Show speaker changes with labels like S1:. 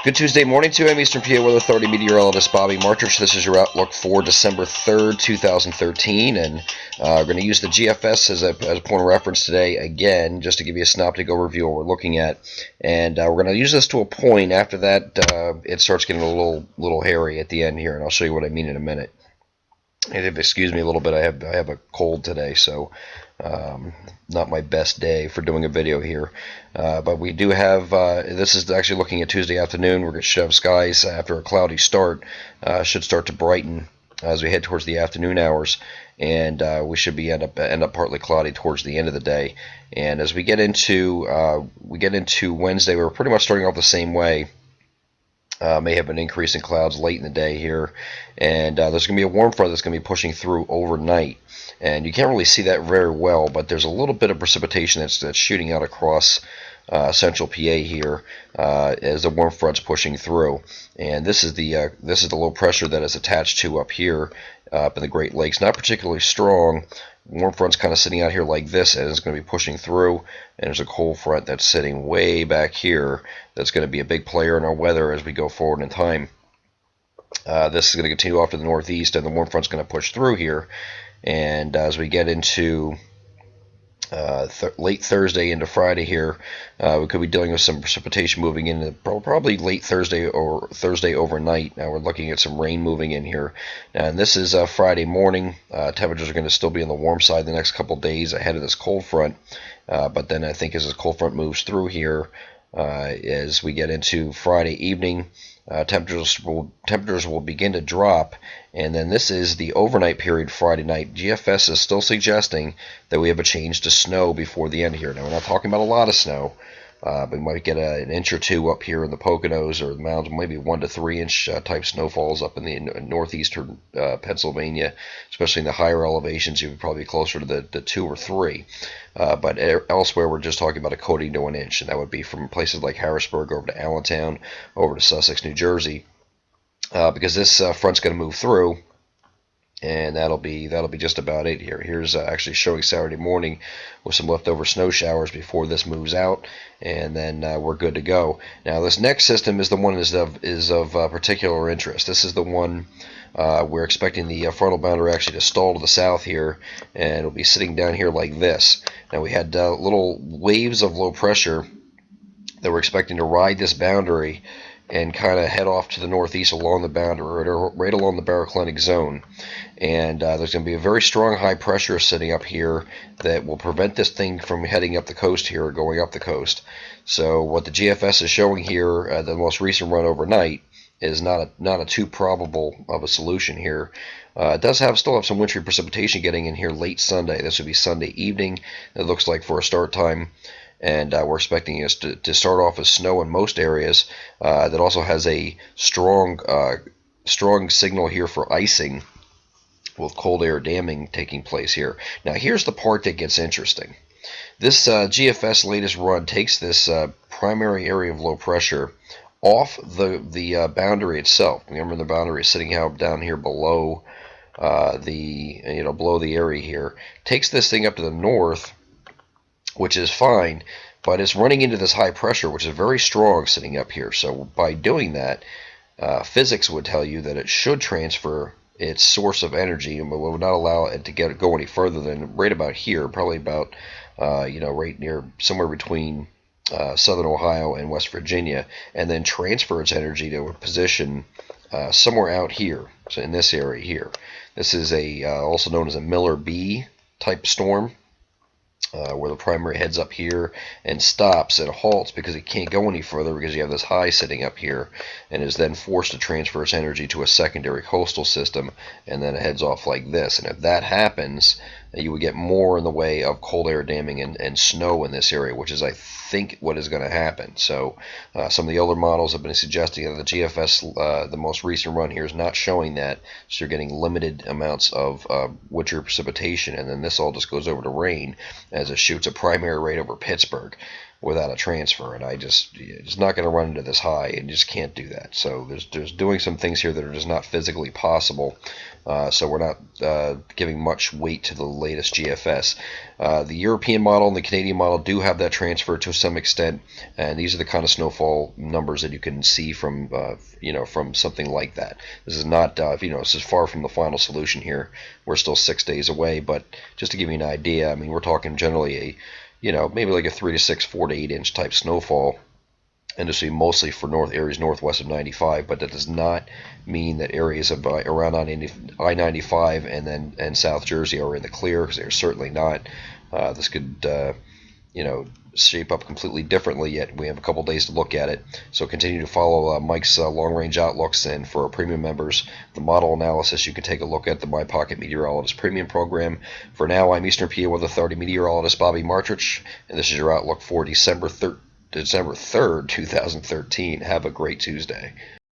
S1: Good Tuesday morning to you. Eastern PA Weather Authority meteorologist Bobby Martrich. This is your outlook for December 3rd, 2013, and we're going to use the GFS as a point of reference today again, just to give you a synoptic overview of what we're looking at. And we're going to use this to a point. After that, it starts getting a little hairy at the end here, and I'll show you what I mean in a minute. And if excuse me a little bit, I have a cold today, so not my best day for doing a video here. But we do have, this is actually looking at Tuesday afternoon. We're going to have skies after a cloudy start, should start to brighten as we head towards the afternoon hours, and we should be end up partly cloudy towards the end of the day. And as we get into Wednesday, we're pretty much starting off the same way. May have an increase in clouds late in the day here, and there's going to be a warm front that's going to be pushing through overnight, and you can't really see that very well, but there's a little bit of precipitation that's shooting out across central PA here as the warm front's pushing through, and this is the low pressure that is attached to up here up in the Great Lakes. Not particularly strong. Warm front's kind of sitting out here like this, and it's going to be pushing through, and there's a cold front that's sitting way back here that's going to be a big player in our weather as we go forward in time. This is going to continue off to the northeast, and the warm front's going to push through here, and as we get into late Thursday into Friday here, we could be dealing with some precipitation moving in probably late Thursday or Thursday overnight. Now we're looking at some rain moving in here, and this is Friday morning. Temperatures are going to still be on the warm side the next couple days ahead of this cold front, but then I think as this cold front moves through here, as we get into Friday evening, temperatures will begin to drop, and then this is the overnight period Friday night. GFS is still suggesting that we have a change to snow before the end here. Now, we're not talking about a lot of snow. We might get an inch or two up here in the Poconos or the mountains, maybe 1 to 3 inch type snowfalls up in the northeastern Pennsylvania, especially in the higher elevations. You would probably be closer to the 2 or 3. But elsewhere, we're just talking about a coating to 1 inch, and that would be from places like Harrisburg over to Allentown, over to Sussex, New Jersey, because this front's going to move through. And that'll be just about it here. Here's actually showing Saturday morning with some leftover snow showers before this moves out, and then we're good to go. Now this next system is the one is of particular interest. This is the one we're expecting the frontal boundary actually to stall to the south here, and it'll be sitting down here like this. Now we had little waves of low pressure that we're expecting to ride this boundary and kind of head off to the northeast along the boundary, right along the baroclinic zone. And there's going to be a very strong high pressure sitting up here that will prevent this thing from heading up the coast here or going up the coast. So what the GFS is showing here, the most recent run overnight, is not a too probable of a solution here. It does still have some wintry precipitation getting in here late Sunday. This would be Sunday evening, it looks like, for a start time. And we're expecting us to start off with snow in most areas. That also has a strong signal here for icing, with cold air damming taking place here. Now here's the part that gets interesting. This GFS latest run takes this primary area of low pressure off the boundary itself. Remember, the boundary is sitting out down here below below the area here. Takes this thing up to the north, which is fine, but it's running into this high pressure, which is very strong sitting up here. So by doing that, physics would tell you that it should transfer its source of energy and will not allow it to go any further than right about here, probably about right near somewhere between southern Ohio and West Virginia, and then transfer its energy to a position somewhere out here, so in this area here. This is also known as a Miller B type storm. Where the primary heads up here and stops and halts because it can't go any further because you have this high sitting up here, and is then forced to transfer its energy to a secondary coastal system, and then it heads off like this. And if that happens, you would get more in the way of cold air damming and snow in this area, which is, I think, what is going to happen. So some of the older models have been suggesting that the GFS, the most recent run here, is not showing that, so you're getting limited amounts of winter precipitation, and then this all just goes over to rain as it shoots a primary right over Pittsburgh. without a transfer, and it's not going to run into this high, and just can't do that. So there's doing some things here that are just not physically possible. So we're not giving much weight to the latest GFS. The European model and the Canadian model do have that transfer to some extent, and these are the kind of snowfall numbers that you can see from from something like that. This is not this is far from the final solution here. We're still 6 days away, but just to give you an idea, I mean, we're talking generally maybe like a 3 to 6, 4 to 8 inch type snowfall. And this will be mostly for areas northwest of 95, but that does not mean that areas of around I-95 and South Jersey are in the clear, because they're certainly not. This could shape up completely differently, yet we have a couple days to look at it. So continue to follow Mike's long-range outlooks, and for our premium members, the model analysis, you can take a look at the My Pocket Meteorologist Premium Program. For now, I'm Eastern PA Weather Authority meteorologist Bobby Martrich, and this is your outlook for December 3rd, 2013. Have a great Tuesday.